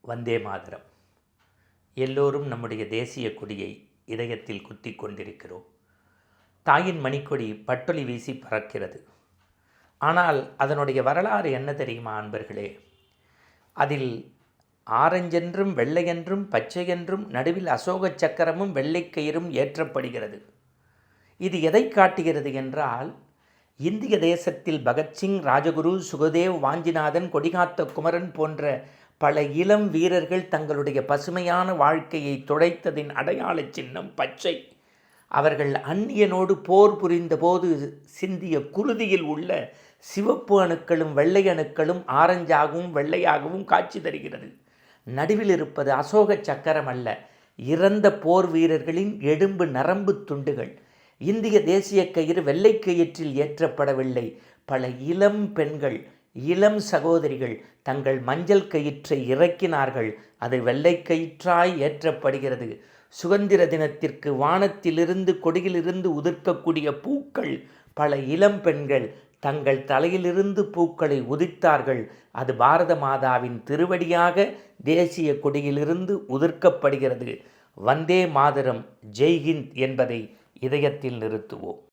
வந்தே மாதரம். எல்லோரும் நம்முடைய தேசிய கொடியை இதயத்தில் குத்தி கொண்டிருக்கிறோம். தாயின் மணிக்கொடி பட்டொலி வீசி பறக்கிறது. ஆனால் அதனுடைய வரலாறு என்ன தெரியுமா அன்பர்களே? அதில் ஆரஞ்சென்றும் வெள்ளையென்றும் பச்சையென்றும் நடுவில் அசோக சக்கரமும் வெள்ளைக்கயிறும் ஏற்றப்படுகிறது. இது எதை காட்டுகிறது என்றால், இந்திய தேசத்தில் பகத்சிங், ராஜகுரு, சுகதேவ், வாஞ்சிநாதன், கொடிகாத்த குமரன் போன்ற பல இளம் வீரர்கள் தங்களுடைய பசுமையான வாழ்க்கையை துடைத்ததின் அடையாள சின்னம் பச்சை. அவர்கள் அந்நியனோடு போர் புரிந்த போது சிந்திய குருதியில் உள்ள சிவப்பு அணுக்களும் வெள்ளை அணுக்களும் ஆரஞ்சாகவும் வெள்ளையாகவும் காட்சி தருகிறது. நடுவில் இருப்பது அசோக சக்கரம் அல்ல, இறந்த போர் வீரர்களின் எலும்பு நரம்பு துண்டுகள். இந்திய தேசிய கயிறு வெள்ளை கயிற்றில் ஏற்றப்படவில்லை. பல இளம் பெண்கள், இளம் சகோதரிகள் தங்கள் மஞ்சள் கயிற்றை இறக்கினார்கள். அது வெள்ளை கயிற்றாய் ஏற்றப்படுகிறது. சுதந்திர தினத்திற்கு வானத்திலிருந்து கொடியிலிருந்து உதிர்க்கக்கூடிய பூக்கள், பல இளம் பெண்கள் தங்கள் தலையிலிருந்து பூக்களை உதிர்த்தார்கள். அது பாரத மாதாவின் திருவடியாக தேசிய கொடியிலிருந்து உதிர்க்கப்படுகிறது. வந்தே மாதரம், ஜெய்ஹிந்த் என்பதை இதயத்தில் நிறுத்துவோம்.